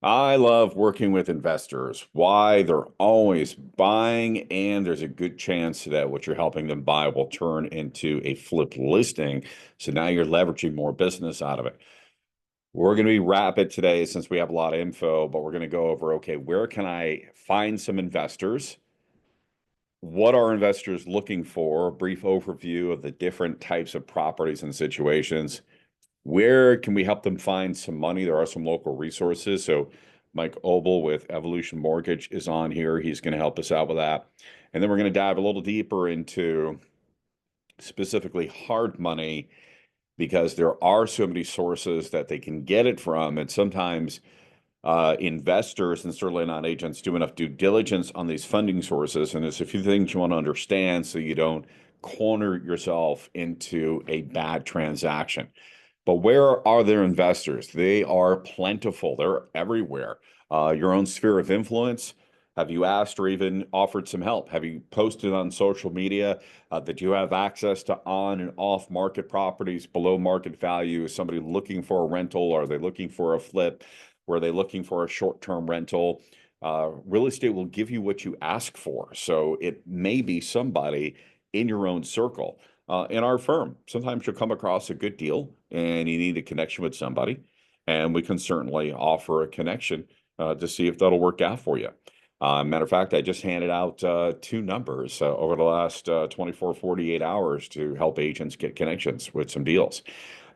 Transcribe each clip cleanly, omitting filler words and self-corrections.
I love working with investors. Why? They're always buying, and there's a good chance that what you're helping them buy will turn into a flipped listing. So now you're leveraging more business out of it. We're going to be rapid today since we have a lot of info, but we're going to go over, okay, where can I find some investors? What are investors looking for? A brief overview of the different types of properties and situations. Where can we help them find some money? There are some local resources. So Mike Obel with Evolution Mortgage is on here. He's going to help us out with that. And then we're going to dive a little deeper into specifically hard money because there are so many sources that they can get it from. And sometimes investors and certainly not agents do enough due diligence on these funding sources. And there's a few things you want to understand so you don't corner yourself into a bad transaction. But where are their investors? They are plentiful. They're everywhere. Your own sphere of influence. Have you asked or even offered some help? Have you posted on social media that you have access to on and off market properties below market value? Is somebody looking for a rental? Are they looking for a flip? Were they looking for a short-term rental? Real estate will give you what you ask for. So it may be somebody in your own circle. In our firm, sometimes you'll come across a good deal and you need a connection with somebody, and we can certainly offer a connection to see if that'll work out for you. Matter of fact, I just handed out two numbers over the last 24, 48 hours to help agents get connections with some deals.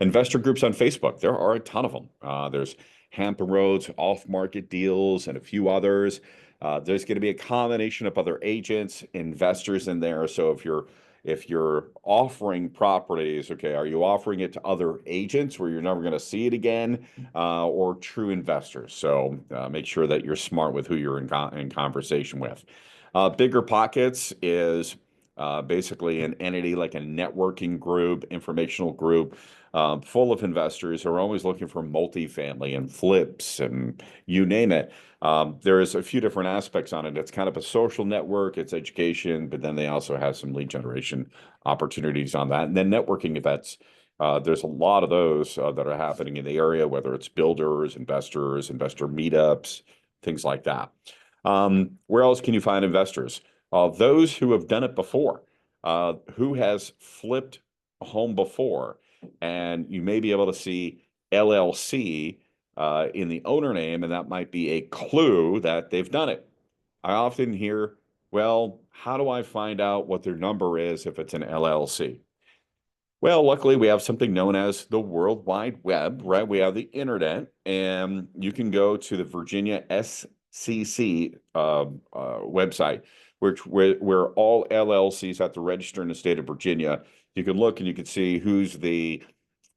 Investor groups on Facebook, there are a ton of them. There's Hampton Roads, off-market deals, and a few others. There's going to be a combination of other agents, investors in there. So if you're offering properties, okay, are you offering it to other agents where you're never going to see it again, or true investors? So make sure that you're smart with who you're in conversation with. Bigger Pockets is basically an entity like a networking group, informational group, full of investors who are always looking for multifamily and flips and you name it. There's a few different aspects on it. It's kind of a social network, it's education, but then they also have some lead generation opportunities on that. And then networking events. There's a lot of those that are happening in the area, whether it's builders, investors, investor meetups, things like that. Where else can you find investors? Those who have done it before, who has flipped a home before, and you may be able to see LLC in the owner name, and that might be a clue that they've done it. I often hear, well, how do I find out what their number is if it's an LLC? Well, luckily, we have something known as the World Wide Web, right? We have the internet, and you can go to the Virginia SCC website, where all LLCs have to register in the state of Virginia. You can look and you can see who's the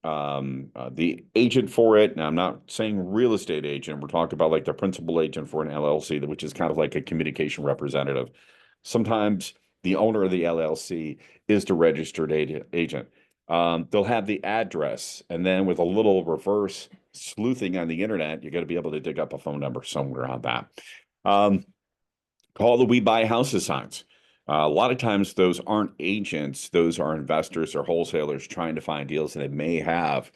agent for it. Now, I'm not saying real estate agent. We're talking about like the principal agent for an LLC, which is kind of like a communication representative. Sometimes the owner of the LLC is the registered agent. They'll have the address, and then with a little reverse sleuthing on the internet, you're going to be able to dig up a phone number somewhere on that. Um, Call the We Buy Houses signs. A lot of times those aren't agents, those are investors or wholesalers trying to find deals, and they may have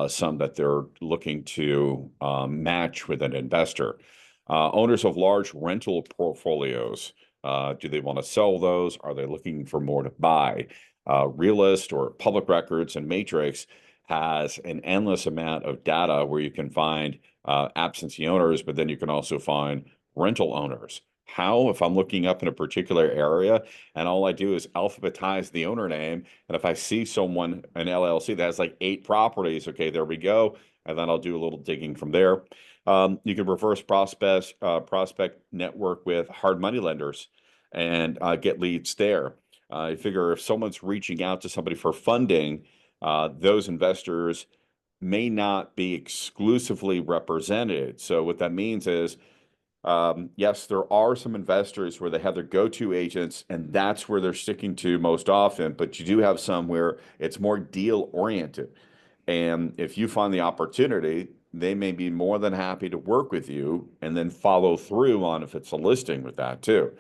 some that they're looking to match with an investor. Owners of large rental portfolios, do they want to sell those? Are they looking for more to buy? Realist or Public Records and Matrix has an endless amount of data where you can find absentee owners, but then you can also find rental owners. How? If I'm looking up in a particular area and all I do is alphabetize the owner name, and if I see someone, an LLC that has like 8 properties, okay, there we go. And then I'll do a little digging from there. You can reverse prospect network with hard money lenders and get leads there. I figure if someone's reaching out to somebody for funding, those investors may not be exclusively represented. So what that means is, yes, there are some investors where they have their go-to agents, and that's where they're sticking to most often. But you do have some where it's more deal oriented. And if you find the opportunity, they may be more than happy to work with you and then follow through on if it's a listing with that too.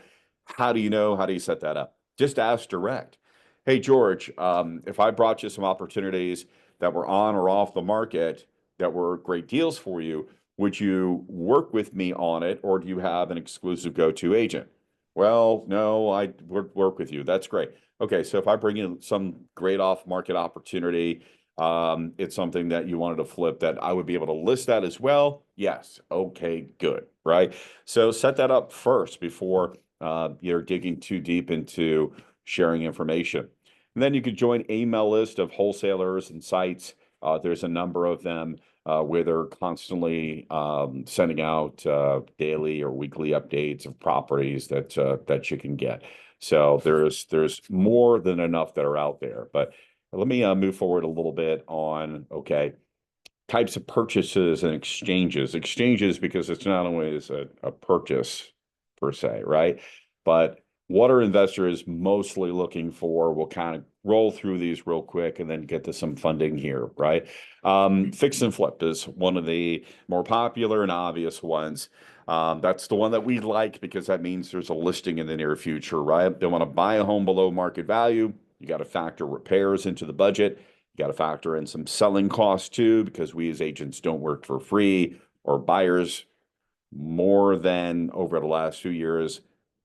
How do you know? How do you set that up? Just ask direct. Hey, George, if I brought you some opportunities that were on or off the market that were great deals for you, Would you work with me on it, or do you have an exclusive go-to agent? Well, no, I would work with you. That's great. Okay, so if I bring in some great off-market opportunity, it's something that you wanted to flip that I would be able to list that as well. Yes. Okay, good. Right. So set that up first before you're digging too deep into sharing information. And then you could join an email list of wholesalers and sites. There's a number of them where they're constantly sending out daily or weekly updates of properties that you can get. So there's more than enough that are out there. But let me move forward a little bit on, okay, types of purchases and exchanges. Exchanges, because it's not always a purchase per se, right? But what are investors mostly looking for? We'll kind of roll through these real quick and then get to some funding here, right? Fix and flip is one of the more popular and obvious ones. That's the one that we like because that means there's a listing in the near future, right? They want to buy a home below market value. You got to factor repairs into the budget. You got to factor in some selling costs too, because we as agents don't work for free, or buyers more than over the last few years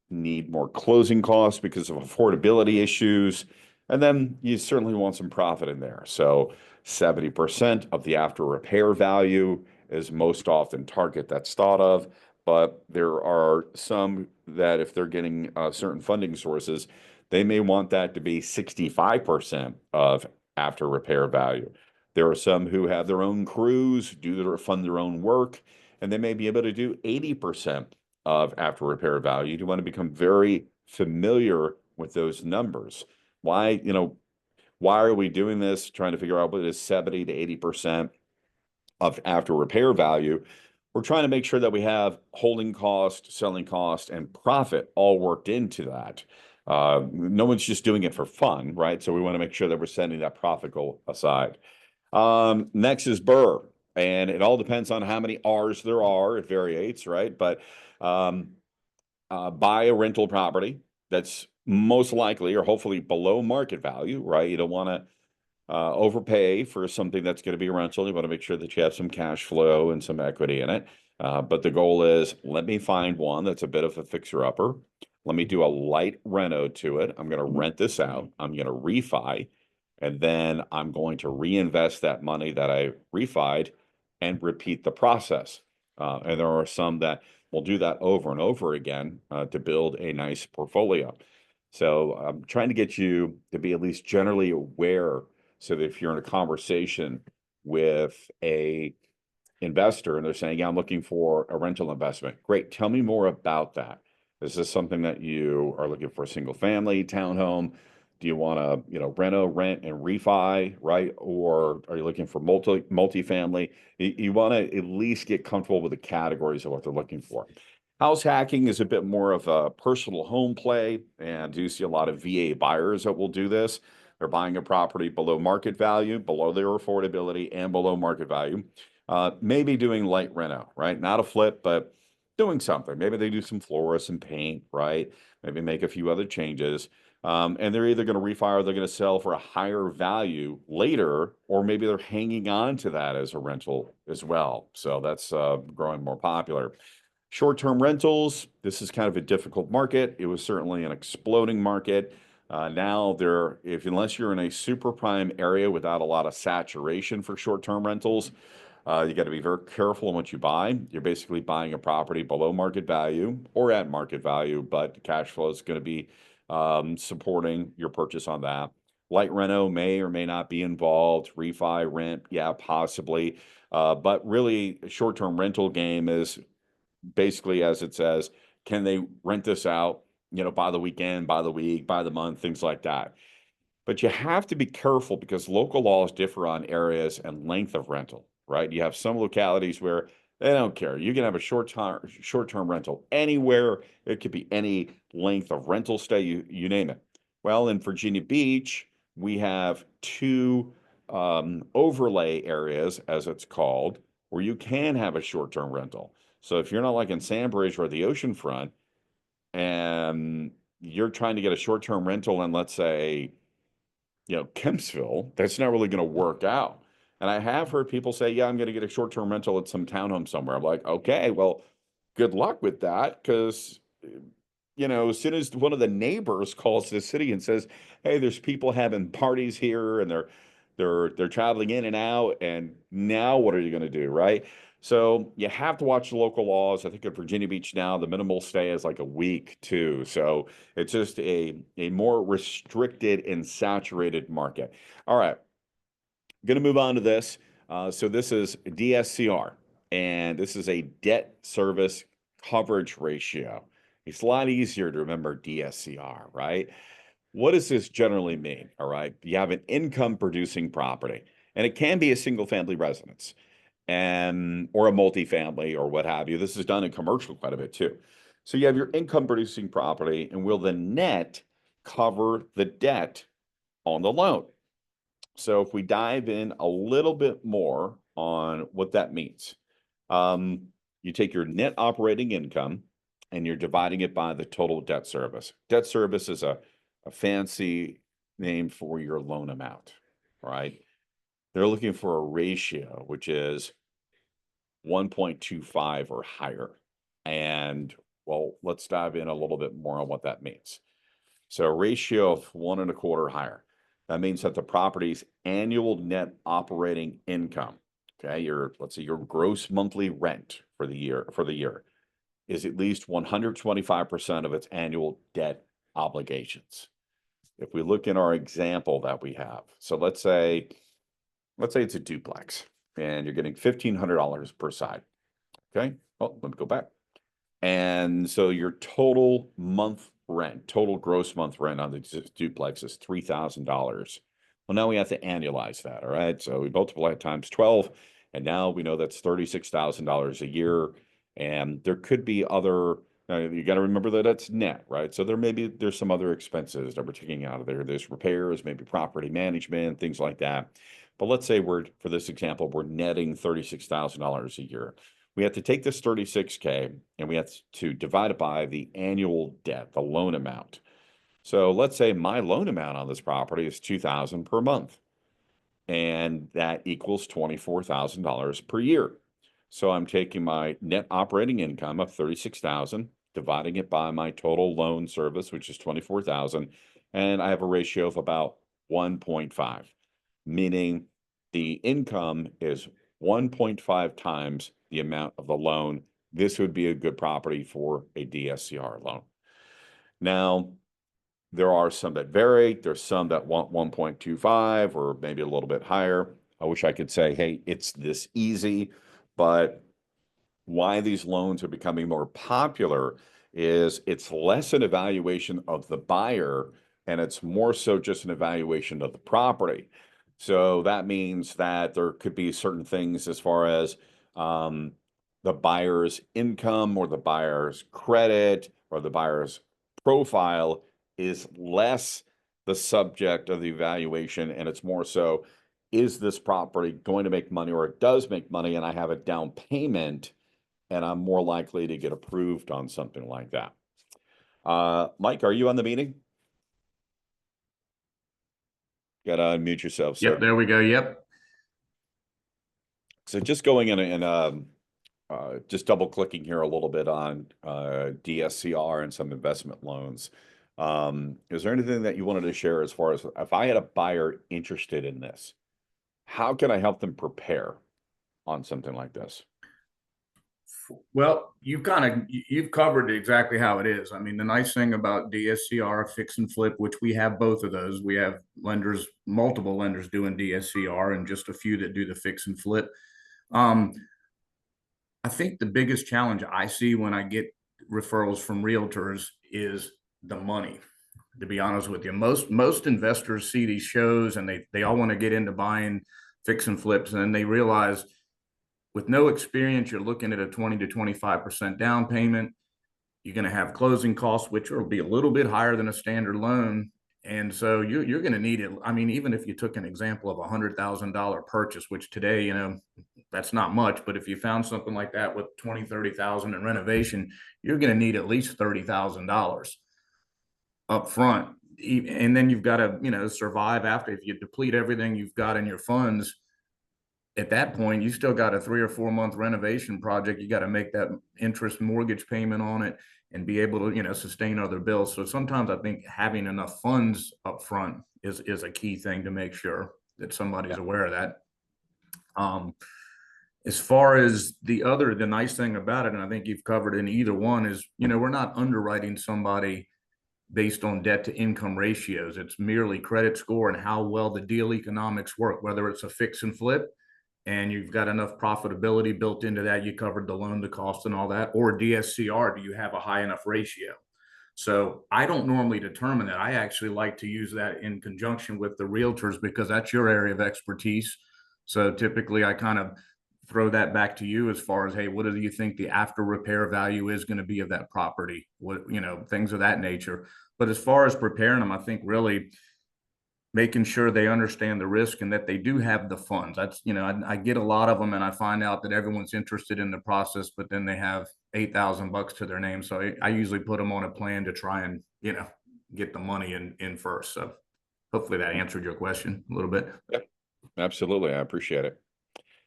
need more closing costs because of affordability issues. And then you certainly want some profit in there. So 70% of the after repair value is most often target that's thought of. But there are some that if they're getting certain funding sources, they may want that to be 65% of after repair value. There are some who have their own crews, fund their own work, and they may be able to do 80% of after repair value. You want to become very familiar with those numbers. Why are we doing this? Trying to figure out what is 70 to 80% of after repair value. We're trying to make sure that we have holding cost, selling cost, and profit all worked into that. No one's just doing it for fun, right? So we want to make sure that we're setting that profit goal aside. Next is BRRRR, and it all depends on how many R's there are. It varies, right? But buy a rental property that's most likely or hopefully below market value, right? You don't want to overpay for something that's going to be a rental. You want to make sure that you have some cash flow and some equity in it. But the goal is, let me find one that's a bit of a fixer-upper. Let me do a light reno to it. I'm going to rent this out. I'm going to refi, and then I'm going to reinvest that money that I refied and repeat the process. And there are some that will do that over and over again to build a nice portfolio. So I'm trying to get you to be at least generally aware, so that if you're in a conversation with a investor and they're saying, yeah, I'm looking for a rental investment. Great. Tell me more about that. Is this something that you are looking for, a single family townhome? Do you want to, rent and refi, right? Or are you looking for multifamily? You want to at least get comfortable with the categories of what they're looking for. House hacking is a bit more of a personal home play, and do see a lot of VA buyers that will do this. They're buying a property below market value, below their affordability, and below market value. Maybe doing light reno, right? Not a flip, but doing something. Maybe they do some floor, some paint, right? Maybe make a few other changes. And they're either going to refi or they're going to sell for a higher value later, or maybe they're hanging on to that as a rental as well. So that's growing more popular. Short-term rentals, this is kind of a difficult market. It was certainly an exploding market. Now unless you're in a super prime area without a lot of saturation for short-term rentals, you got to be very careful in what you buy. You're basically buying a property below market value or at market value, but cash flow is going to be supporting your purchase on that. Light reno may or may not be involved. Refi, rent, yeah, possibly. But really, a short-term rental game is basically, as it says, can they rent this out, by the weekend, by the week, by the month, things like that. But you have to be careful because local laws differ on areas and length of rental, right? You have some localities where they don't care. You can have a short-term rental anywhere. It could be any length of rental stay, you name it. Well, in Virginia Beach, we have two overlay areas, as it's called, where you can have a short-term rental. So if you're not like in Sandbridge or the oceanfront, and you're trying to get a short-term rental in, let's say, Kempsville, that's not really going to work out. And I have heard people say, yeah, I'm going to get a short-term rental at some townhome somewhere. I'm like, okay, well, good luck with that. Because, as soon as one of the neighbors calls the city and says, hey, there's people having parties here and they're traveling in and out, and now what are you going to do, right? So you have to watch the local laws. I think at Virginia Beach now, the minimal stay is like a week too. So it's just a more restricted and saturated market. All right, going to move on to this. So this is DSCR, and this is a debt service coverage ratio. It's a lot easier to remember DSCR, right? What does this generally mean? All right, you have an income producing property, and it can be a single family residence and or a multifamily or what have you. This is done in commercial quite a bit too. So you have your income producing property, and will the net cover the debt on the loan? So if we dive in a little bit more on what that means, you take your net operating income and you're dividing it by the total debt service. Debt service is a fancy name for your loan amount, right? They're looking for a ratio, which is 1.25 or higher. And well, let's dive in a little bit more on what that means. So a ratio of 1.25 higher. That means that the property's annual net operating income, okay, let's say your gross monthly rent for the year is at least 125% of its annual debt obligations. If we look in our example that we have, so let's say it's a duplex and you're getting $1,500 per side. Okay. Oh, let me go back. And so your total gross month rent on the duplex is $3,000. Well, now we have to annualize that. All right. So we multiply it times 12. And now we know that's $36,000 a year. And there could be other, you got to remember that that's net, right? So there's some other expenses that we're taking out of there. There's repairs, maybe property management, things like that. But let's say for this example, we're netting $36,000 a year. We have to take this 36K and we have to divide it by the annual debt, the loan amount. So let's say my loan amount on this property is $2,000 per month, and that equals $24,000 per year. So I'm taking my net operating income of 36,000, dividing it by my total loan service, which is 24,000, and I have a ratio of about 1.5, meaning the income is 1.5 times the amount of the loan. This would be a good property for a DSCR loan. Now, there are some that vary. There's some that want 1.25 or maybe a little bit higher. I wish I could say, hey, it's this easy, but why these loans are becoming more popular is it's less an evaluation of the buyer and it's more so just an evaluation of the property. So that means that there could be certain things as far as the buyer's income or the buyer's credit or the buyer's profile is less the subject of the evaluation, and it's more so, is this property going to make money, or it does make money and I have a down payment and I'm more likely to get approved on something like that. Mike, are you on the meeting? Got to unmute yourself, sir. Yep, there we go. Yep. So just going in and just double clicking here a little bit on DSCR and some investment loans. Is there anything that you wanted to share as far as if I had a buyer interested in this, how can I help them prepare on something like this? Well, you've covered exactly how it is. I mean, the nice thing about DSCR, fix and flip, which we have both of those, we have multiple lenders doing DSCR and just a few that do the fix and flip. I think the biggest challenge I see when I get referrals from realtors is the money. To be honest with you, most investors see these shows and they all want to get into buying fix and flips, and then they realize with no experience, you're looking at a 20 to 25% down payment. You're going to have closing costs, which will be a little bit higher than a standard loan. And so you're going to need it. I mean, even if you took an example of $100,000 purchase, which today, that's not much, but if you found something like that with 20, 30,000 in renovation, you're going to need at least $30,000 up front. And then you've got to, survive after. If you deplete everything you've got in your funds, at that point, you still got a 3 or 4 month renovation project. You got to make that interest mortgage payment on it and be able to, sustain other bills. So sometimes I think having enough funds up front is a key thing to make sure that somebody's Yeah. aware of that. As far as the nice thing about it, and I think you've covered in either one, is, we're not underwriting somebody based on debt to income ratios. It's merely credit score and how well the deal economics work, whether it's a fix and flip and you've got enough profitability built into that, you covered the loan to cost and all that, or DSCR, do you have a high enough ratio? So I don't normally determine that. I actually like to use that in conjunction with the realtors because that's your area of expertise. So typically I kind of throw that back to you as far as, hey, what do you think the after repair value is going to be of that property? What, things of that nature. But as far as preparing them, I think really making sure they understand the risk and that they do have the funds. That's, I get a lot of them and I find out that everyone's interested in the process, but then they have $8,000 to their name. So I usually put them on a plan to try and, get the money in first. So hopefully that answered your question a little bit. Yep, absolutely. I appreciate it.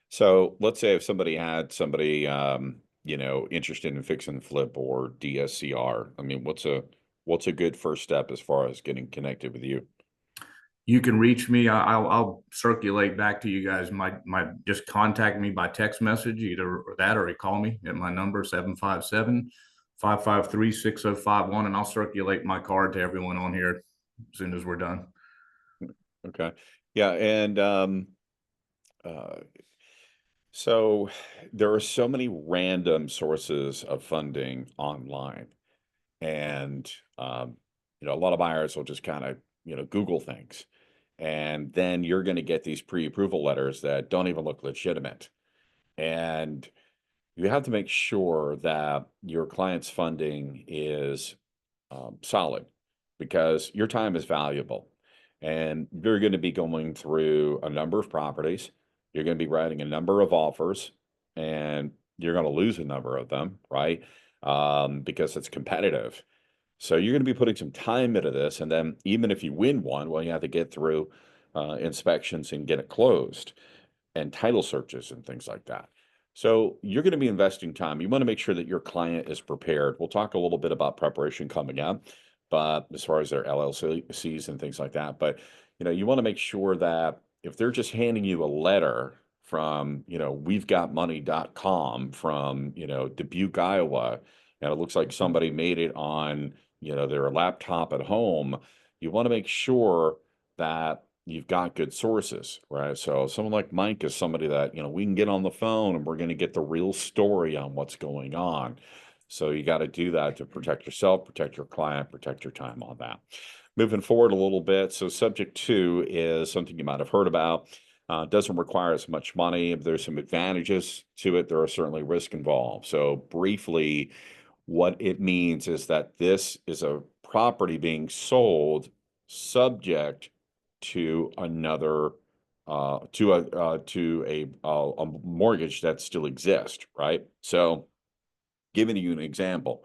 So let's say if somebody had somebody, interested in fix and flip or DSCR, I mean, what's a good first step as far as getting connected with you? You can reach me. I'll circulate back to you guys. Just contact me by text message, either that or you call me at my number 757-553-6051, and I'll circulate my card to everyone on here as soon as we're done. Okay. Yeah. And, uh, so there are so many random sources of funding online. And, a lot of buyers will just kind of, Google things. And then you're going to get these pre-approval letters that don't even look legitimate. And you have to make sure that your client's funding is solid because your time is valuable. And you're going to be going through a number of properties. You're going to be writing a number of offers and you're going to lose a number of them, right? Because it's competitive. So you're going to be putting some time into this. And then even if you win one, well, you have to get through inspections and get it closed and title searches and things like that. So you're going to be investing time. You want to make sure that your client is prepared. We'll talk a little bit about preparation coming up, but as far as their LLCs and things like that. But you want to make sure that if they're just handing you a letter from, we've got money.com from, Dubuque, Iowa, and it looks like somebody made it on, their laptop at home, you want to make sure that you've got good sources, right? So someone like Mike is somebody that, we can get on the phone and we're going to get the real story on what's going on. So you got to do that to protect yourself, protect your client, protect your time on that. Moving forward a little bit. So subject 2 is something you might have heard about. Doesn't require as much money. There's some advantages to it. There are certainly risk involved. So briefly, what it means is that this is a property being sold subject to another a mortgage that still exists, right? So giving you an example,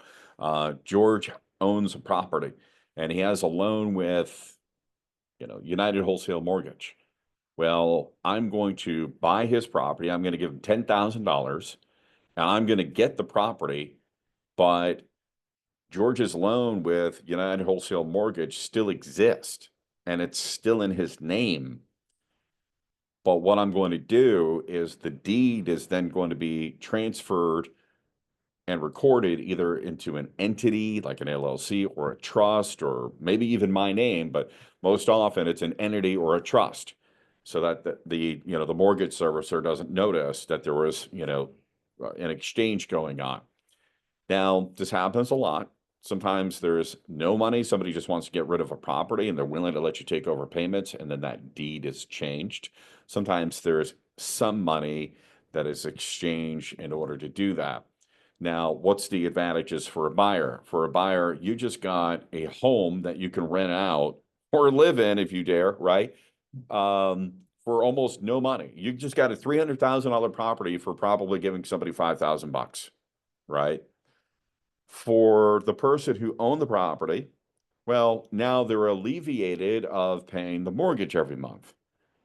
George owns a property and he has a loan with United Wholesale Mortgage. Well, I'm going to buy his property. I'm going to give him $10,000 and I'm going to get the property, but George's loan with United Wholesale Mortgage still exists and it's still in his name. But what I'm going to do is the deed is then going to be transferred and recorded either into an entity like an LLC or a trust or maybe even my name, but most often it's an entity or a trust so that the mortgage servicer doesn't notice that there was, an exchange going on. Now, this happens a lot. Sometimes there's no money. Somebody just wants to get rid of a property and they're willing to let you take over payments and then that deed is changed. Sometimes there's some money that is exchanged in order to do that. Now, what's the advantages for a buyer? For a buyer, you just got a home that you can rent out or live in if you dare, right? For almost no money. You just got a $300,000 property for probably giving somebody $5,000, right? For the person who owned the property, well, now they're alleviated of paying the mortgage every month.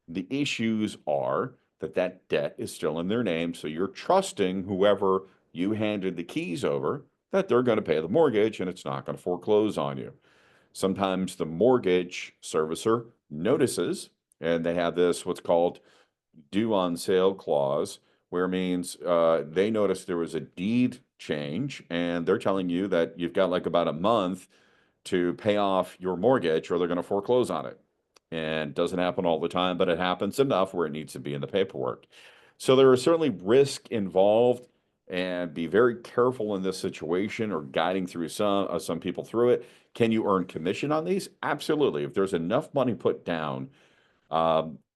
The issues are that that debt is still in their name. So you're trusting whoever you handed the keys over that they're going to pay the mortgage and it's not going to foreclose on you. Sometimes the mortgage servicer notices, and they have this what's called due on sale clause, where it means they notice there was a deed change and they're telling you that you've got like about a month to pay off your mortgage or they're going to foreclose on it. And it doesn't happen all the time, but it happens enough where it needs to be in the paperwork. So there is certainly risk involved, and be very careful in this situation or guiding through some people through it. Can you earn commission on these? Absolutely. If there's enough money put down,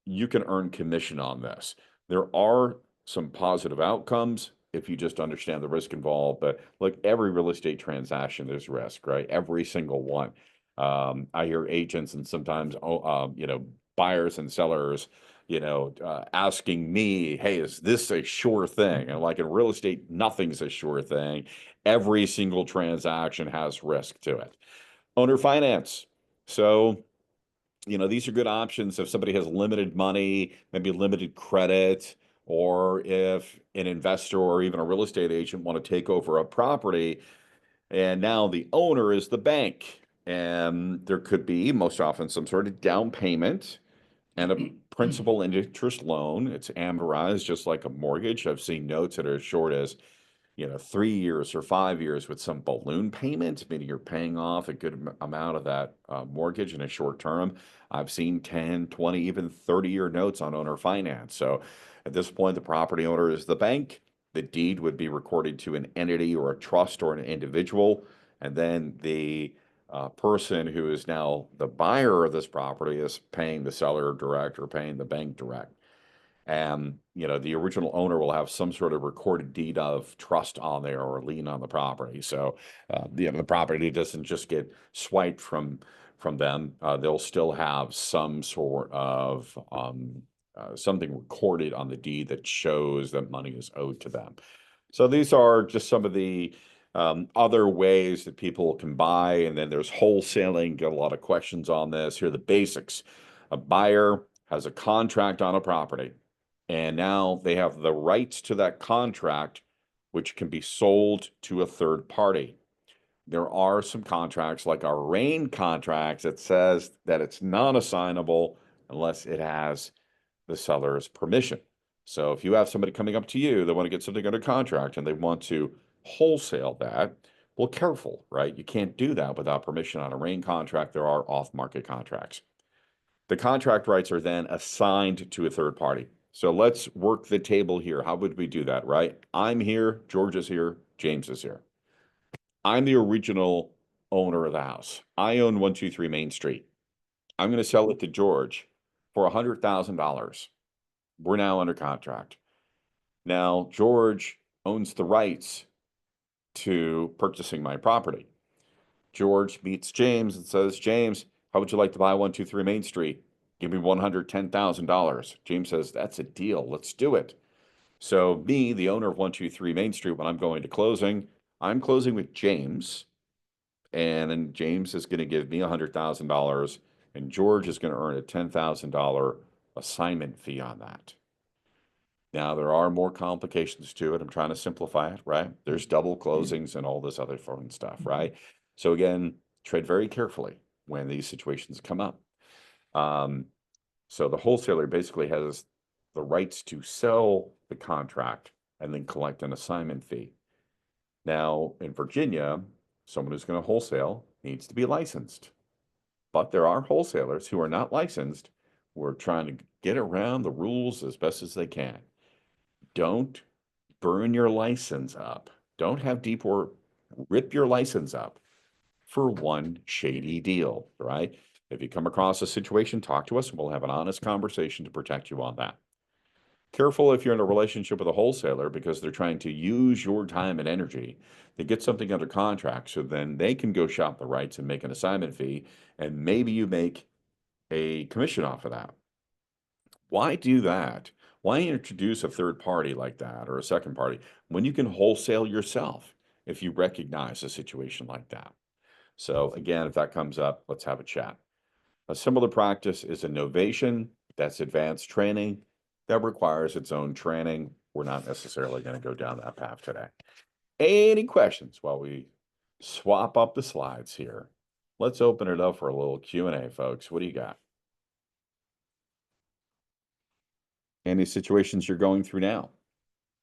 you can earn commission on this. There are some positive outcomes if you just understand the risk involved. But look, every real estate transaction, there's risk, right? Every single one. I hear agents and sometimes, buyers and sellers, asking me, hey, is this a sure thing? And like in real estate, nothing's a sure thing. Every single transaction has risk to it. Owner finance. So, these are good options if somebody has limited money, maybe limited credit, or if an investor or even a real estate agent want to take over a property and now the owner is the bank. And there could be most often some sort of down payment and a principal and interest loan. It's amortized just like a mortgage. I've seen notes that are as short as 3 years or 5 years with some balloon payment, meaning you're paying off a good amount of that mortgage in a short term. I've seen 10, 20, even 30-year notes on owner finance. So at this point, the property owner is the bank. The deed would be recorded to an entity or a trust or an individual. And then the person who is now the buyer of this property is paying the seller direct or paying the bank direct. And, the original owner will have some sort of recorded deed of trust on there or lien on the property. So, the property doesn't just get swiped from them. They'll still have some sort of something recorded on the deed that shows that money is owed to them. So these are just some of the other ways that people can buy. And then there's wholesaling. Get a lot of questions on this. Here are the basics. A buyer has a contract on a property, and now they have the rights to that contract, which can be sold to a third party. There are some contracts like our RAIN contracts that says that it's non-assignable unless it has the seller's permission. So if you have somebody coming up to you, they want to get something under contract and they want to wholesale that, well, careful, right? You can't do that without permission on a RAIN contract. There are off-market contracts. The contract rights are then assigned to a third party. So let's work the table here. How would we do that, right? I'm here, George is here, James is here. I'm the original owner of the house. I own 123 Main Street. I'm going to sell it to George for $100,000. We're now under contract. Now, George owns the rights to purchasing my property. George meets James and says, James, how would you like to buy 123 Main Street? Give me $110,000. James says, that's a deal. Let's do it. So me, the owner of 123 Main Street, when I'm going to closing, I'm closing with James. And then James is going to give me $100,000 and George is going to earn a $10,000 assignment fee on that. Now, there are more complications to it. I'm trying to simplify it, right? There's double closings and all this other fun stuff, right? So again, tread very carefully when these situations come up. So the wholesaler basically has the rights to sell the contract and then collect an assignment fee. Now, in Virginia, someone who's going to wholesale needs to be licensed. But there are wholesalers who are not licensed who are trying to get around the rules as best as they can. Don't burn your license up. Don't have Deepwork rip your license up for one shady deal, right? If you come across a situation, talk to us and we'll have an honest conversation to protect you on that. Careful if you're in a relationship with a wholesaler because they're trying to use your time and energy to get something under contract so then they can go shop the rights and make an assignment fee, and maybe you make a commission off of that. Why do that? Why introduce a third party like that or a second party when you can wholesale yourself if you recognize a situation like that? So again, if that comes up, let's have a chat. A similar practice is a novation. That's advanced training. that requires its own training. We're not necessarily going to go down that path today. Any questions while we swap up the slides here? Let's open it up for a little Q&A, folks. What do you got? Any situations you're going through now?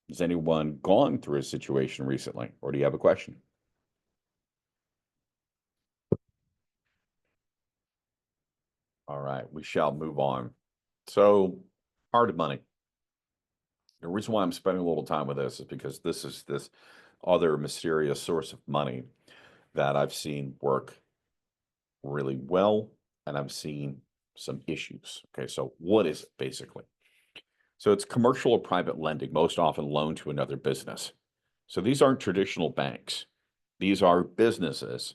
Has anyone gone through a situation recently, or do you have a question? All right, we shall move on. So, hard money. The reason why I'm spending a little time with this is because this is this other mysterious source of money that I've seen work really well, and I've seen some issues. Okay, so what is it basically? So it's commercial or private lending, most often loaned to another business. So these aren't traditional banks. These are businesses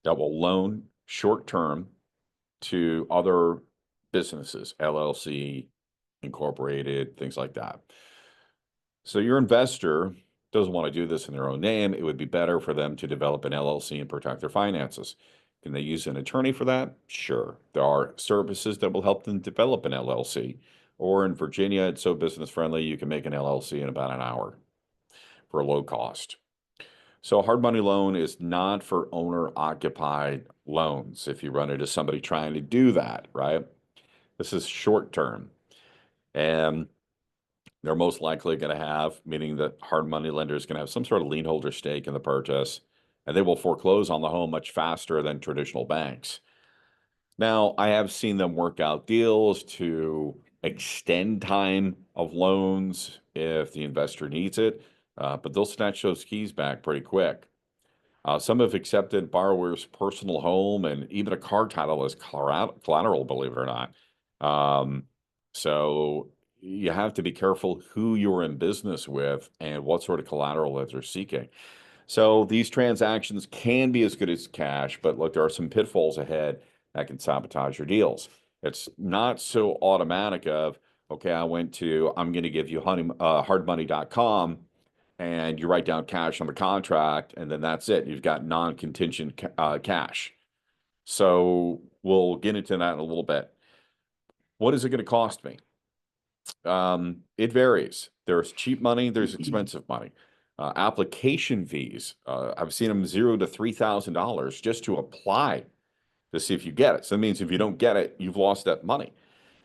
that will loan short term to other businesses, LLC, incorporated, things like that. So your investor doesn't want to do this in their own name. It would be better for them to develop an LLC and protect their finances. Can they use an attorney for that? Sure. There are services that will help them develop an LLC. Or in Virginia, it's so business friendly, you can make an LLC in about an hour for a low cost. So a hard money loan is not for owner occupied loans. If you run into somebody trying to do that, right? This is short term. And they're most likely going to have, meaning that hard money lender is going to have some sort of lien holder stake in the purchase, and they will foreclose on the home much faster than traditional banks. Now, I have seen them work out deals to extend time of loans if the investor needs it, but they'll snatch those keys back pretty quick. Some have accepted borrowers' personal home and even a car title as collateral, believe it or not. So you have to be careful who you're in business with and what sort of collateral that they're seeking. So these transactions can be as good as cash, but look, there are some pitfalls ahead that can sabotage your deals. It's not so automatic of, okay, I'm going to give you hardmoney.com and you write down cash on the contract, and then that's it. You've got non-contingent cash. So we'll get into that in a little bit. What is it going to cost me? It varies. There's cheap money, there's expensive money. Application fees, I've seen them $0 to $3,000 just to apply to see if you get it. So that means if you don't get it, you've lost that money.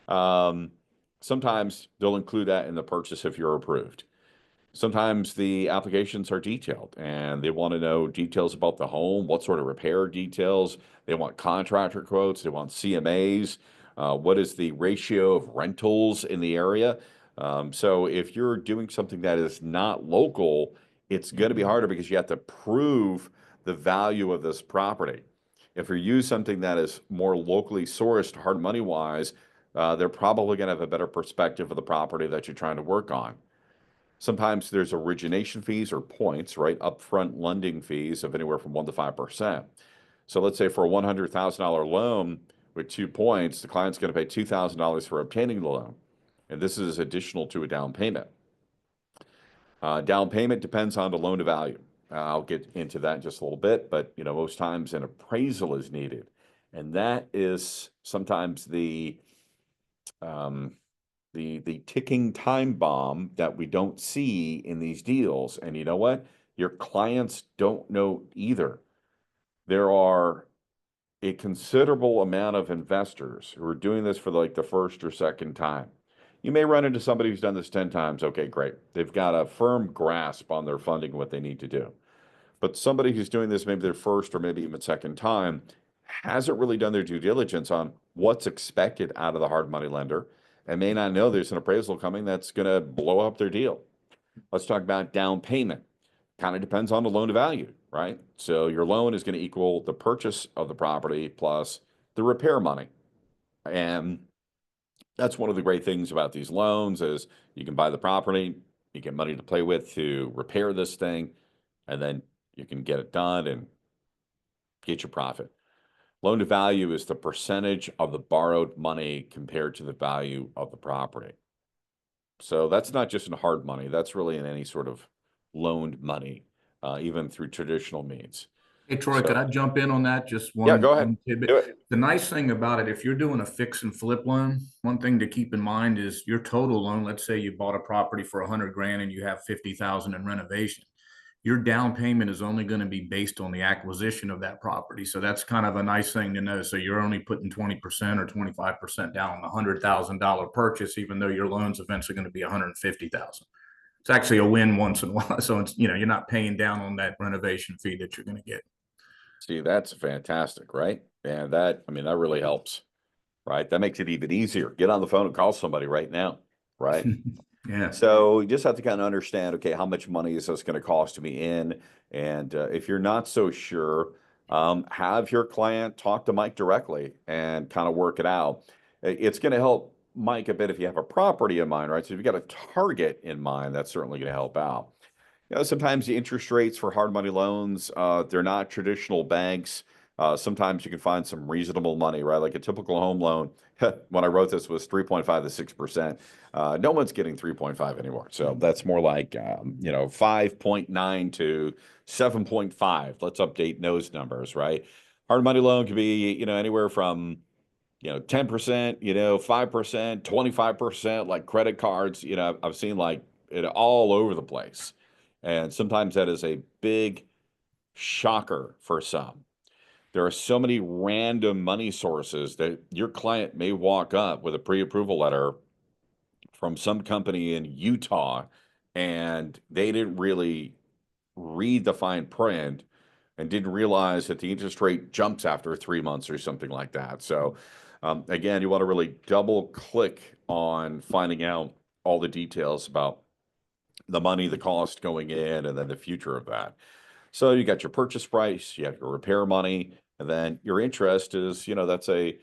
Sometimes they'll include that in the purchase if you're approved. Sometimes the applications are detailed and they want to know details about the home, what sort of repair details. They want contractor quotes, they want CMAs. What is the ratio of rentals in the area? So if you're doing something that is not local, it's going to be harder because you have to prove the value of this property. If you use something that is more locally sourced, hard money wise, they're probably going to have a better perspective of the property that you're trying to work on. Sometimes there's origination fees or points, right? Upfront lending fees of anywhere from 1% to 5%. So let's say for a $100,000 loan with 2 points, the client's going to pay $2,000 for obtaining the loan. And this is additional to a down payment. Down payment depends on the loan to value. I'll get into that in just a little bit, but most times an appraisal is needed. And that is sometimes the ticking time bomb that we don't see in these deals. And you know what? Your clients don't know either. There are a considerable amount of investors who are doing this for like the first or second time. You may run into somebody who's done this 10 times. Okay, great. They've got a firm grasp on their funding and what they need to do. But somebody who's doing this maybe their first or maybe even second time hasn't really done their due diligence on what's expected out of the hard money lender and may not know there's an appraisal coming that's going to blow up their deal. Let's talk about down payment. Kind of depends on the loan to value, right? So your loan is going to equal the purchase of the property plus the repair money. And that's one of the great things about these loans is you can buy the property, you get money to play with to repair this thing, and then you can get it done and get your profit. Loan to value is the percentage of the borrowed money compared to the value of the property. So that's not just in hard money, that's really in any sort of loaned money, even through traditional means. Hey, Troy, could So I jump in on that? Just yeah, go ahead. one tidbit. Do it. The nice thing about it, if you're doing a fix and flip loan, one thing to keep in mind is your total loan. Let's say you bought a property for 100 grand and you have 50,000 in renovation. Your down payment is only going to be based on the acquisition of that property. So that's kind of a nice thing to know. So you're only putting 20% or 25% down on the $100,000 purchase, even though your loan's eventually going to be 150,000. It's actually a win once in a while. So it's, you're not paying down on that renovation fee that you're going to get. See, that's fantastic, right? And that, I mean, that really helps, right? That makes it even easier. Get on the phone and call somebody right now, right? Yeah. So you just have to kind of understand, okay, how much money is this going to cost me in? And if you're not so sure, have your client talk to Mike directly and kind of work it out. It's going to help Mike a bit if you have a property in mind, right? So if you've got a target in mind, that's certainly going to help out. Sometimes the interest rates for hard money loans, they're not traditional banks. Sometimes you can find some reasonable money, right? Like a typical home loan, when I wrote this was 3.5 to 6%. No one's getting 3.5 anymore. So that's more like, 5.9 to 7.5. Let's update those numbers, right? Hard money loan could be, anywhere from, 10%, 5%, 25%, like credit cards. I've seen like it all over the place. And sometimes that is a big shocker for some. There are so many random money sources that your client may walk up with a pre-approval letter from some company in Utah, and they didn't really read the fine print and didn't realize that the interest rate jumps after 3 months or something like that. So, again, you want to really double click on finding out all the details about the money, the cost going in, and then the future of that. So you got your purchase price, you have your repair money, and then your interest is, that's a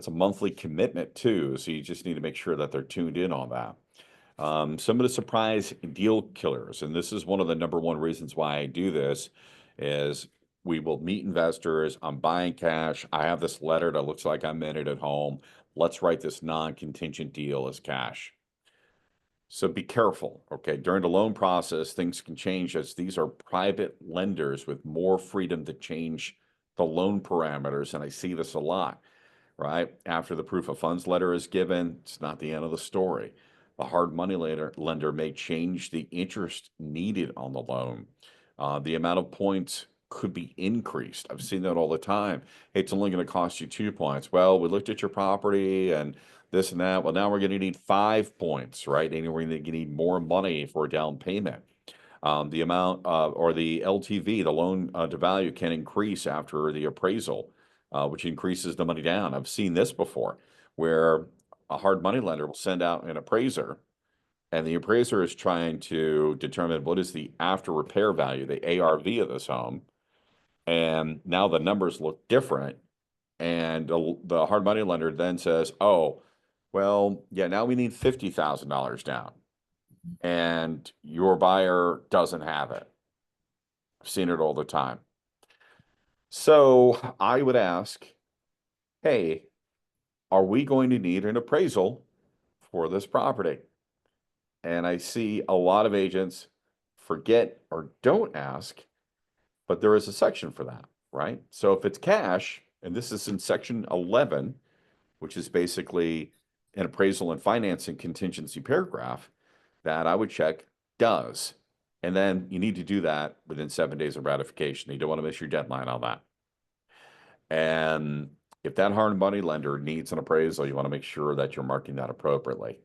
monthly commitment too. So you just need to make sure that they're tuned in on that. Some of the surprise deal killers, and this is one of the number one reasons why I do this, is we will meet investors. I'm buying cash. I have this letter that looks like I'm in it at home. Let's write this non-contingent deal as cash. So be careful, okay? During the loan process, things can change as these are private lenders with more freedom to change the loan parameters. And I see this a lot, right? After the proof of funds letter is given, it's not the end of the story. The hard money lender may change the interest needed on the loan. The amount of points could be increased. I've seen that all the time. Hey, it's only going to cost you 2 points. Well, we looked at your property and this and that. Well, now we're going to need 5 points, right? And we're going to need more money for a down payment. The amount or the LTV, the loan to value, can increase after the appraisal, which increases the money down. I've seen this before where a hard money lender will send out an appraiser, and the appraiser is trying to determine what is the after repair value, the ARV of this home. And now the numbers look different. And the hard money lender then says, oh, well, yeah, now we need $50,000 down. And your buyer doesn't have it. I've seen it all the time. So I would ask, hey, are we going to need an appraisal for this property? And I see a lot of agents forget or don't ask, but there is a section for that, right? So if it's cash, and this is in section 11, which is basically an appraisal and financing contingency paragraph, that I would check does. And then you need to do that within 7 days of ratification. You don't want to miss your deadline on that. And if that hard money lender needs an appraisal, you want to make sure that you're marking that appropriately.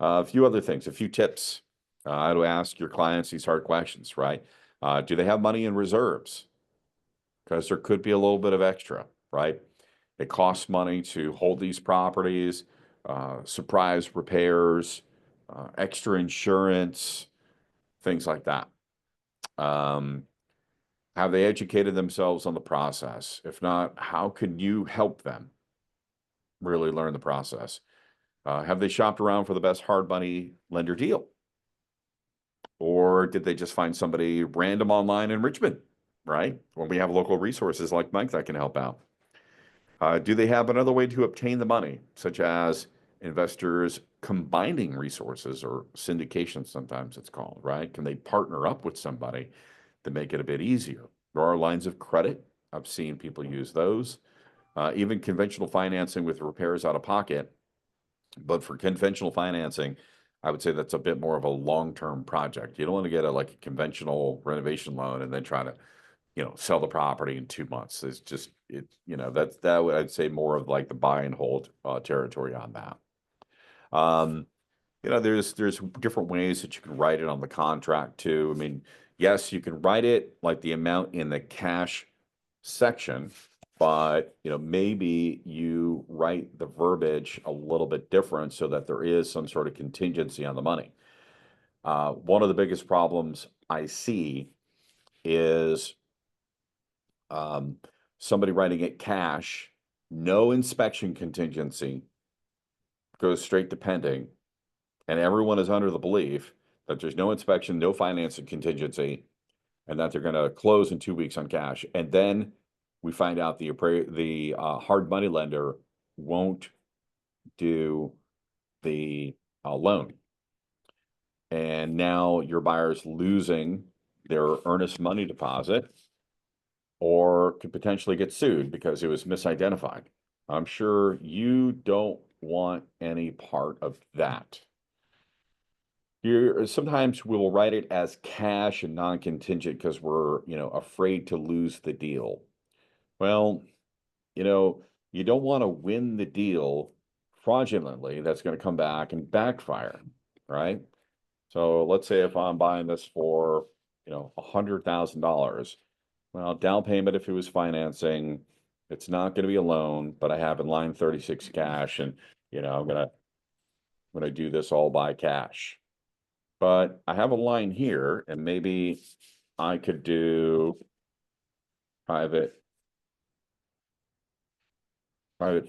A few other things, a few tips. How to ask your clients these hard questions, right? Do they have money in reserves? Because there could be a little bit of extra, right? It costs money to hold these properties, surprise repairs, extra insurance, things like that. Have they educated themselves on the process? If not, how can you help them really learn the process? Have they shopped around for the best hard money lender deal? Or did they just find somebody random online in Richmond, right? When we have local resources like Mike that can help out. Do they have another way to obtain the money, such as investors combining resources or syndication, sometimes it's called, right? Can they partner up with somebody to make it a bit easier? There are lines of credit. I've seen people use those. Even conventional financing with repairs out of pocket. But for conventional financing, I would say that's a bit more of a long-term project. You don't want to get like a conventional renovation loan and then try to, sell the property in 2 months. It's just, that would, I'd say, more of like the buy and hold territory on that. There's different ways that you can write it on the contract too. I mean, yes, you can write it like the amount in the cash section, but maybe you write the verbiage a little bit different so that there is some sort of contingency on the money. One of the biggest problems I see is somebody writing it cash, no inspection contingency, goes straight to pending, and everyone is under the belief that there's no inspection, no financing contingency, and that they're going to close in 2 weeks on cash. And then we find out the hard money lender won't do the loan. And now your buyer's losing their earnest money deposit, or could potentially get sued because it was misidentified. I'm sure you don't want any part of that. Sometimes we'll write it as cash and non-contingent because we're, afraid to lose the deal. Well, you don't want to win the deal fraudulently. That's going to come back and backfire, right? So let's say if I'm buying this for, $100,000, well, down payment, if it was financing, it's not going to be a loan, but I have in line 36 cash, and, I'm going to do this all by cash. But I have a line here, and maybe I could do private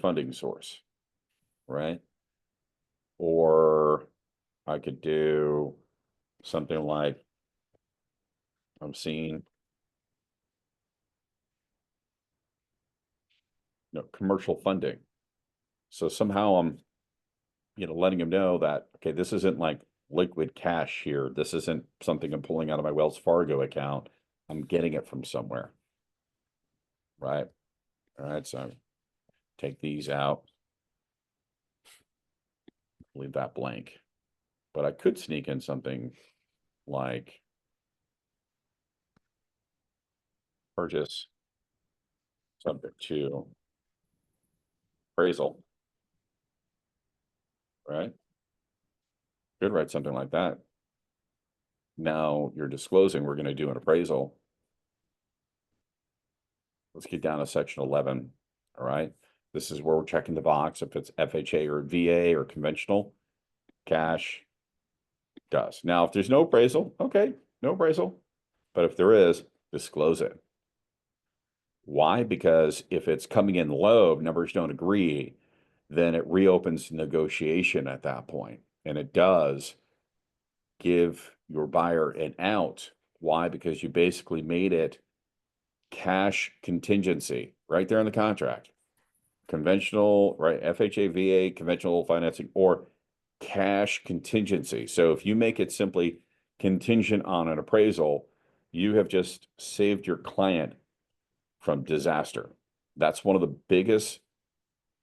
funding source, right? Or I could do something like, I'm seeing, commercial funding. So somehow I'm, letting them know that, okay, this isn't like liquid cash here. This isn't something I'm pulling out of my Wells Fargo account. I'm getting it from somewhere, right? All right, so take these out. Leave that blank. But I could sneak in something like purchase subject to appraisal, right? Could write something like that. Now you're disclosing we're going to do an appraisal. Let's get down to section 11. All right. This is where we're checking the box if it's FHA or VA or conventional. Cash does. Now, if there's no appraisal, okay, no appraisal. But if there is, disclose it. Why? Because if it's coming in low, numbers don't agree, then it reopens negotiation at that point. And it does give your buyer an out. Why? Because you basically made it cash contingency right there in the contract. Conventional, right? FHA, VA, conventional financing, or cash contingency. So if you make it simply contingent on an appraisal, you have just saved your client from disaster. That's one of the biggest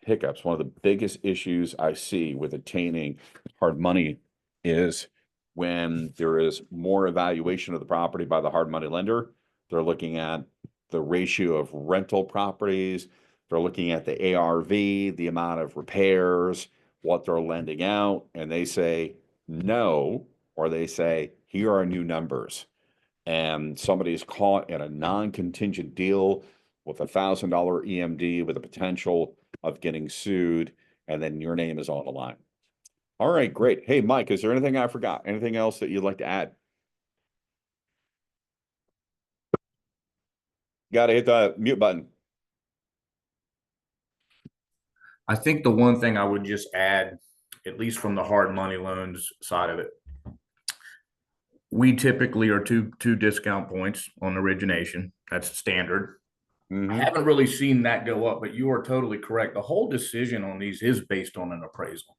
hiccups, one of the biggest issues I see with attaining hard money is when there is more evaluation of the property by the hard money lender. They're looking at the ratio of rental properties. They're looking at the ARV, the amount of repairs, what they're lending out, and they say no, or they say, here are new numbers. And somebody's caught in a non-contingent deal with $1,000 EMD with a potential of getting sued, and then your name is on the line. All right, great. Hey, Mike, is there anything I forgot? Anything else that you'd like to add? Got to hit the mute button. I think the one thing I would just add, at least from the hard money loans side of it, we typically are two discount points on origination. That's standard. I haven't really seen that go up, but you are totally correct. The whole decision on these is based on an appraisal.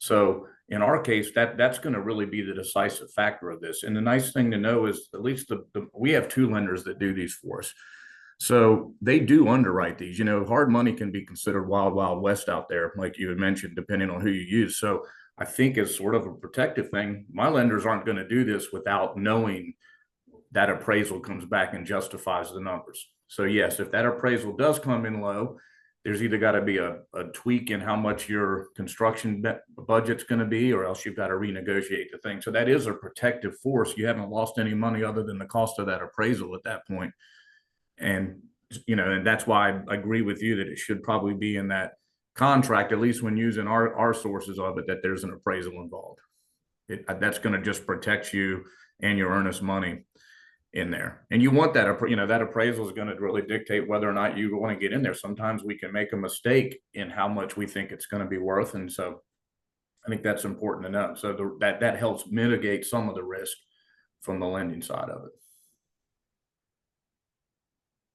So in our case, that's going to really be the decisive factor of this. And the nice thing to know is at least we have two lenders that do these for us. So they do underwrite these. You know, hard money can be considered wild, wild west out there, like you had mentioned, depending on who you use. So I think as sort of a protective thing, my lenders aren't going to do this without knowing that appraisal comes back and justifies the numbers. So yes, if that appraisal does come in low, there's either got to be a tweak in how much your construction budget's going to be, or else you've got to renegotiate the thing. So that is a protective force. You haven't lost any money other than the cost of that appraisal at that point. And, you know, and that's why I agree with you that it should probably be in that contract, at least when using our sources of it, that there's an appraisal involved. That's going to just protect you and your earnest money in there. And you want that, you know, that appraisal is going to really dictate whether or not you want to get in there. Sometimes we can make a mistake in how much we think it's going to be worth. And so I think that's important to know. So that helps mitigate some of the risk from the lending side of it.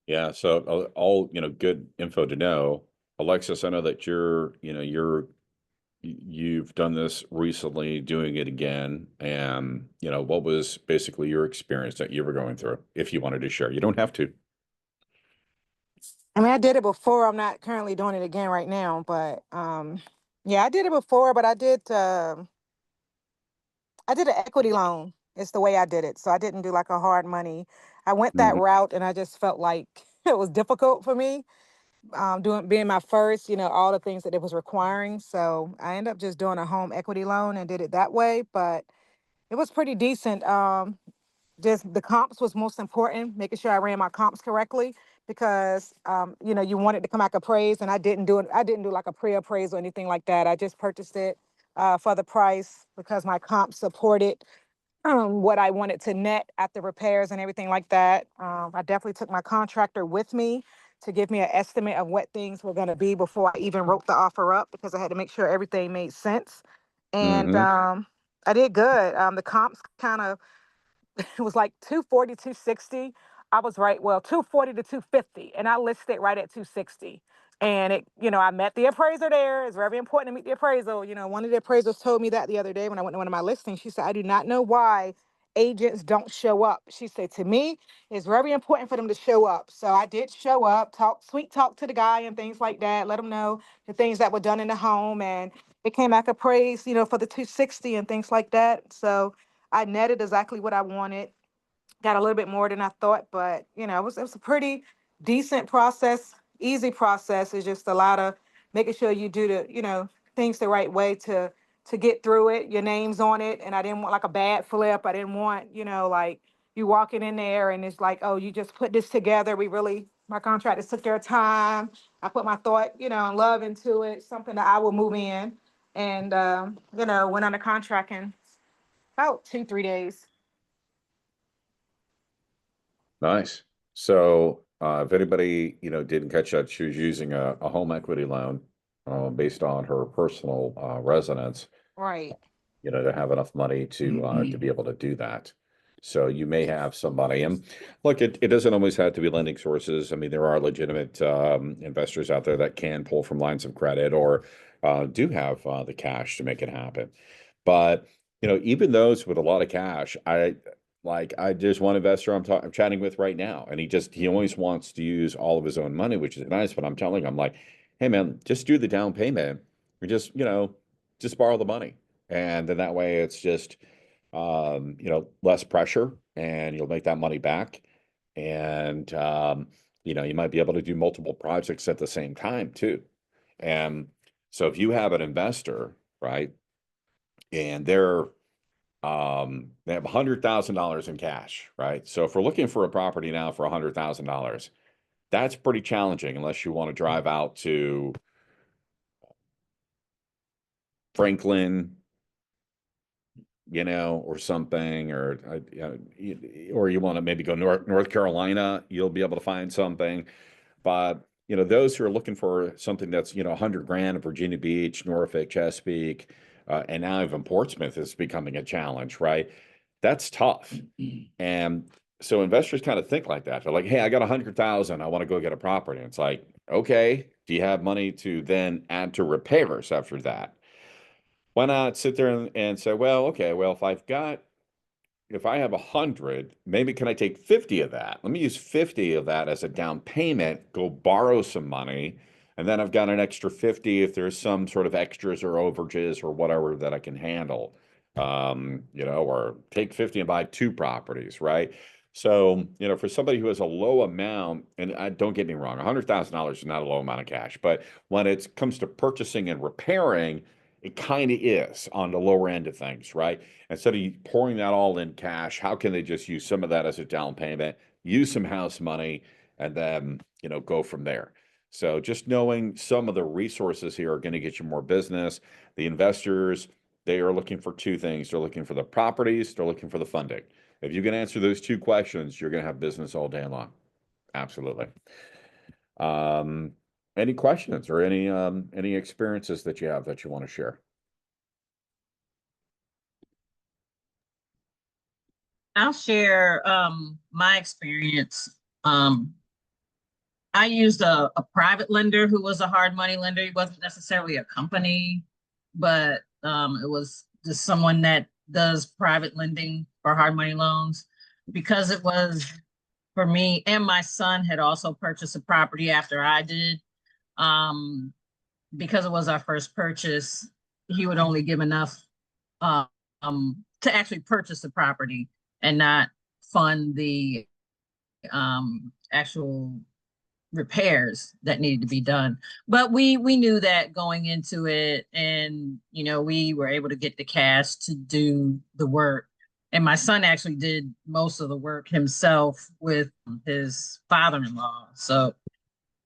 Yeah, so all, good info to know. Alexis, I know that you've done this recently, doing it again. And, what was basically your experience that you were going through, if you wanted to share? You don't have to. I mean, I did it before. I'm not currently doing it again right now, but yeah, I did it before, but I did an equity loan. It's the way I did it. So I didn't do like a hard money. I went that Mhm. route and I just felt like it was difficult for me, being my first, all the things that it was requiring. So I ended up just doing a home equity loan and did it that way, but it was pretty decent. Just the comps was most important, making sure I ran my comps correctly because you wanted to come back appraised, and I didn't do it. I didn't do like a pre-appraisal or anything like that. I just purchased it for the price because my comps supported what I wanted to net after repairs and everything like that. I definitely took my contractor with me to give me an estimate of what things were going to be before I even wrote the offer up because I had to make sure everything made sense. And Mhm. I did good. The comps kind of it was like 240, 260. I was right, well, 240 to 250, and I listed right at 260. And I met the appraiser there. It's very important to meet the appraisal. One of the appraisers told me that the other day when I went to one of my listings. She said, I do not know why agents don't show up. She said, to me, it's very important for them to show up. So I did show up, sweet talk to the guy and things like that, let him know the things that were done in the home. And it came back appraised, for the 260 and things like that. So I netted exactly what I wanted. Got a little bit more than I thought, but it was a pretty decent process, easy process. It's just a lot of making sure you do the, things the right way to get through it. Your name's on it. And I didn't want like a bad flip. I didn't want, like you walking in there and it's like, oh, you just put this together. My contractors took their time. I put my thought, and love into it, something that I will move in. And went on a contract in about 2, 3 days. Nice. So, if anybody, didn't catch that, she was using a home equity loan, based on her personal, residence, Right. to have enough money to be able to do that. So you may have somebody, and look, it doesn't always have to be lending sources. I mean, there are legitimate, investors out there that can pull from lines of credit or, do have, the cash to make it happen. But, even those with a lot of cash, I just one investor I'm chatting with right now, and he always wants to use all of his own money, which is nice. But I'm telling him, like, hey man, just do the down payment, or just borrow the money, and then that way it's just less pressure, and you'll make that money back, and you might be able to do multiple projects at the same time too. And so if you have an investor, right, and they have $100,000 in cash, right? So if we're looking for a property now for $100,000, that's pretty challenging unless you want to drive out to Franklin, or something, or or you want to maybe go North Carolina, you'll be able to find something. But those who are looking for something that's 100 grand in Virginia Beach, Norfolk, Chesapeake, and now even Portsmouth is becoming a challenge, right? That's tough. And so investors kind of think like that. They're like, hey, I got 100,000. I want to go get a property. And it's like, okay, do you have money to then add to repairs after that? Why not sit there and say, well, okay, well, if I have 100, maybe can I take 50 of that? Let me use 50 of that as a down payment, go borrow some money, and then I've got an extra 50 if there's some sort of extras or overages or whatever that I can handle. Or take 50 and buy 2 properties, right? So, for somebody who has a low amount, and don't get me wrong, $100,000 is not a low amount of cash, but when it comes to purchasing and repairing, it kind of is on the lower end of things, right? Instead of pouring that all in cash, how can they just use some of that as a down payment, use some house money, and then, go from there? So just knowing some of the resources here are going to get you more business. The investors, they are looking for 2 things. They're looking for the properties, they're looking for the funding. If you can answer those 2 questions, you're going to have business all day long. Absolutely. Any questions or any experiences that you have that you want to share? I'll share my experience. I used a private lender who was a hard money lender. He wasn't necessarily a company, but it was just someone that does private lending for hard money loans, because it was for me, and my son had also purchased a property after I did. Because it was our first purchase, he would only give enough to actually purchase the property and not fund the actual repairs that needed to be done. But we knew that going into it, and we were able to get the cash to do the work. And my son actually did most of the work himself with his father-in-law. So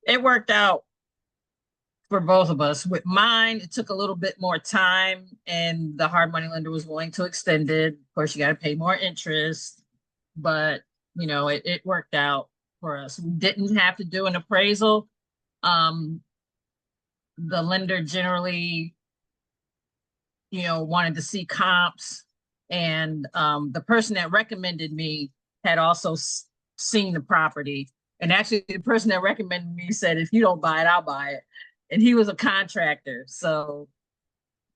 it worked out for both of us. With mine, it took a little bit more time, and the hard money lender was willing to extend it. Of course, you got to pay more interest, but it worked out for us. We didn't have to do an appraisal. The lender generally, wanted to see comps, and the person that recommended me had also seen the property. And actually, the person that recommended me said, if you don't buy it, I'll buy it. And he was a contractor, so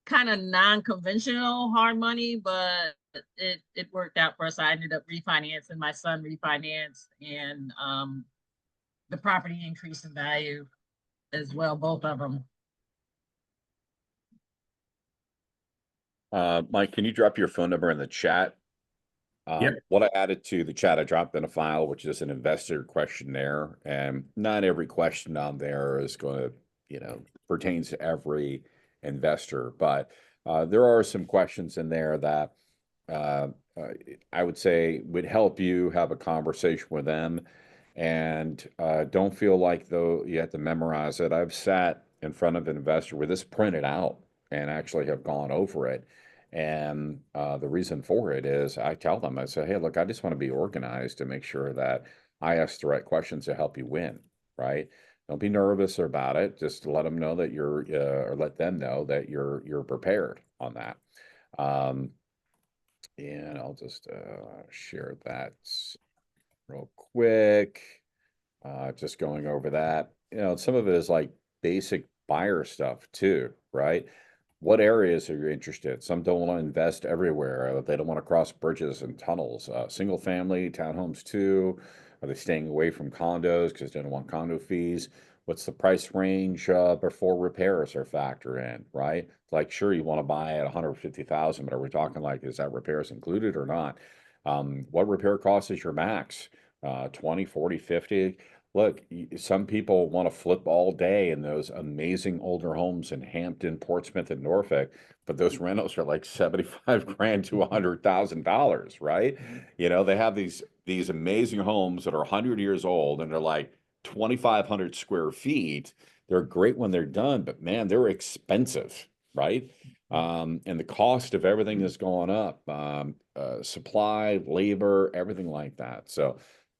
kind of non-conventional hard money, but it worked out for us. I ended up refinancing, my son refinanced, and the property increased in value as well, both of them. Mike, can you drop your phone number in the chat? Yep. What I added to the chat, I dropped in a file, which is an investor questionnaire, and not every question on there is going to, pertains to every investor, but there are some questions in there that I would say would help you have a conversation with them, and don't feel like though you have to memorize it. I've sat in front of an investor with this printed out and actually have gone over it. And the reason for it is I tell them, I say, hey, look, I just want to be organized to make sure that I ask the right questions to help you win, right? Don't be nervous about it. Just let them know that or let them know that you're prepared on that. And I'll just share that real quick. Just going over that. Some of it is like basic buyer stuff too, right? What areas are you interested in? Some don't want to invest everywhere. They don't want to cross bridges and tunnels. Single family, townhomes too. Are they staying away from condos because they don't want condo fees? What's the price range before repairs are factor in, right? Like, sure, you want to buy at 150,000, but are we talking like, is that repairs included or not? What repair cost is your max? 20, 40, 50? Look, some people want to flip all day in those amazing older homes in Hampton, Portsmouth, and Norfolk, but those rentals are like 75 grand to $100,000, right? They have these amazing homes that are 100 years old and they're like 2,500 square feet. They're great when they're done, but man, they're expensive, right? And the cost of everything is going up, supply, labor, everything like that. So,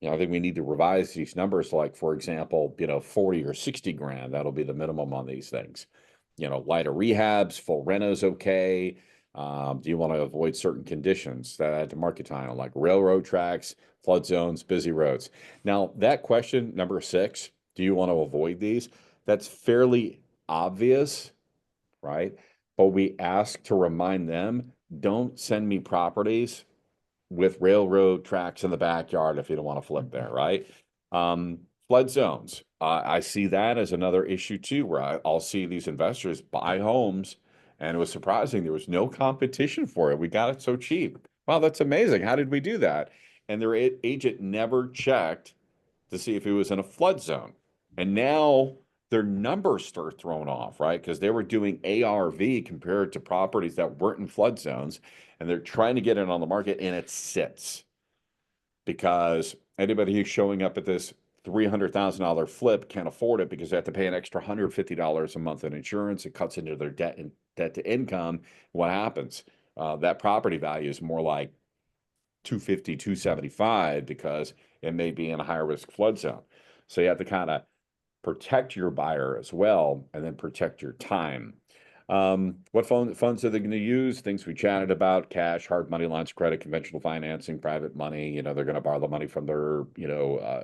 I think we need to revise these numbers, like, for example, 40 or 60 grand, that'll be the minimum on these things. Lighter rehabs, full renos, okay. Do you want to avoid certain conditions that add to market time, like railroad tracks, flood zones, busy roads? Now, that question, number 6, do you want to avoid these? That's fairly obvious, right? but we ask to remind them, don't send me properties with railroad tracks in the backyard if you don't want to flip there, right? Flood zones. I see that as another issue too, where I'll see these investors buy homes, and it was surprising there was no competition for it. We got it so cheap. Wow, that's amazing. How did we do that? And their agent never checked to see if it was in a flood zone. And now their numbers start thrown off, right? Because they were doing ARV compared to properties that weren't in flood zones, and they're trying to get it on the market, and it sits because anybody who's showing up at this $300,000 flip can't afford it because they have to pay an extra $150 a month in insurance. It cuts into their debt and debt to income. What happens? That property value is more like 250, 275 because it may be in a higher risk flood zone. So you have to kind of protect your buyer as well, and then protect your time. What funds are they going to use? Things we chatted about: cash, hard money, lines of credit, conventional financing, private money. You know, they're going to borrow the money from their,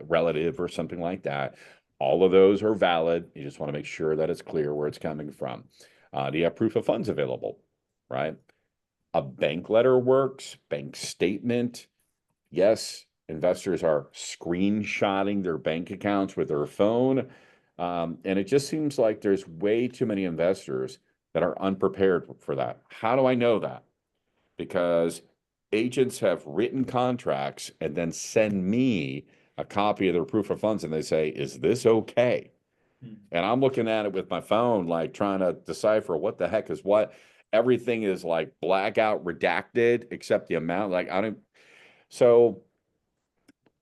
relative or something like that. All of those are valid. You just want to make sure that it's clear where it's coming from. Do you have proof of funds available? Right? A bank letter works, bank statement. Yes, investors are screenshotting their bank accounts with their phone. And it just seems like there's way too many investors that are unprepared for that. How do I know that? Because agents have written contracts and then send me a copy of their proof of funds, and they say, is this okay? And I'm looking at it with my phone, like trying to decipher what the heck is what. Everything is like blackout redacted except the amount. Like, I don't. So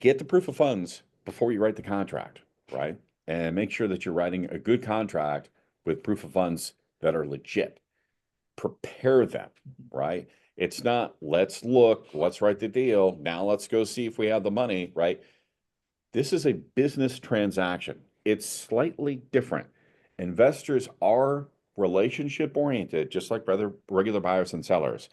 get the proof of funds before you write the contract, right? And make sure that you're writing a good contract with proof of funds that are legit. Prepare them, right? It's not, let's look, let's write the deal. Now let's go see if we have the money, right? This is a business transaction. It's slightly different. Investors are relationship oriented, just like regular buyers and sellers.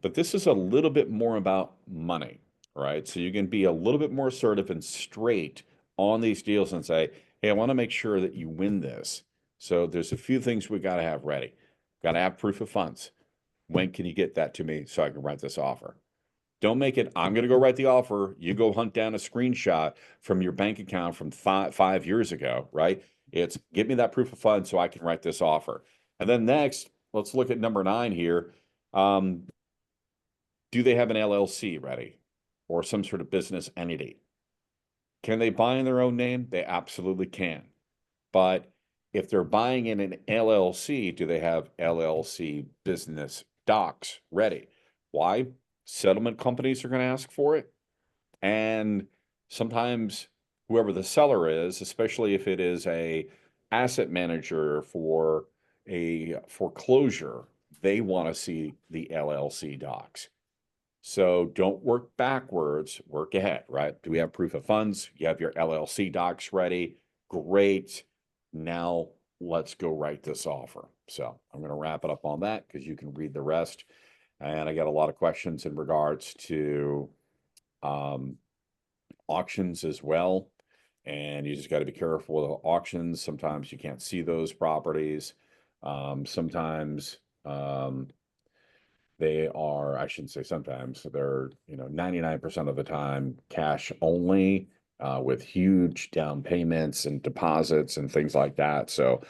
But this is a little bit more about money, right? So you can be a little bit more assertive and straight on these deals and say, hey, I want to make sure that you win this. So there's a few things we got to have ready. Got to have proof of funds. When can you get that to me so I can write this offer? Don't make it, I'm going to go write the offer. You go hunt down a screenshot from your bank account from five years ago, right? It's give me that proof of funds so I can write this offer. And then next, let's look at number 9 here. Do they have an LLC ready or some sort of business entity? Can they buy in their own name? They absolutely can. But if they're buying in an LLC, do they have LLC business docs ready? Why? Settlement companies are going to ask for it. And sometimes whoever the seller is, especially if it is a asset manager for a foreclosure, they want to see the LLC docs. So don't work backwards, work ahead, right? Do we have proof of funds? You have your LLC docs ready. Great. Now let's go write this offer. So I'm going to wrap it up on that because you can read the rest. And I got a lot of questions in regards to auctions as well. And you just got to be careful with auctions. Sometimes you can't see those properties. Sometimes they are, I shouldn't say sometimes, they're, 99% of the time cash only with huge down payments and deposits and things like that. So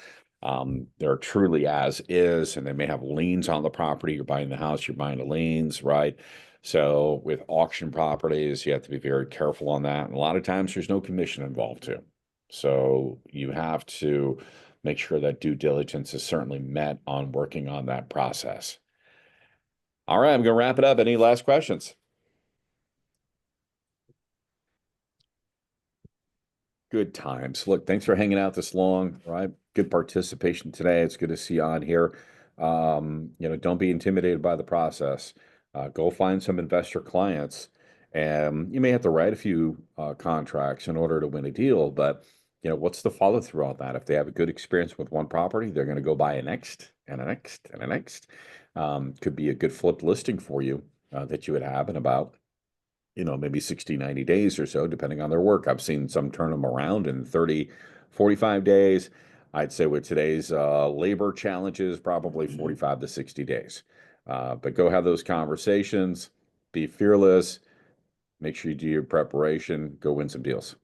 they're truly as is, and they may have liens on the property. You're buying the house, you're buying the liens, right? So with auction properties, you have to be very careful on that. And a lot of times there's no commission involved too. So you have to make sure that due diligence is certainly met on working on that process. All right, I'm going to wrap it up. Any last questions? Good times. Look, thanks for hanging out this long, right? Good participation today. It's good to see you on here. Don't be intimidated by the process. Go find some investor clients, and you may have to write a few contracts in order to win a deal, but what's the follow through on that? If they have a good experience with one property, they're going to go buy a next and a next and a next. Could be a good flip listing for you that you would have in about maybe 60, 90 days or so, depending on their work. I've seen some turn them around in 30, 45 days. I'd say with today's labor challenges, probably 45 to 60 days. But go have those conversations, be fearless, make sure you do your preparation, go win some deals.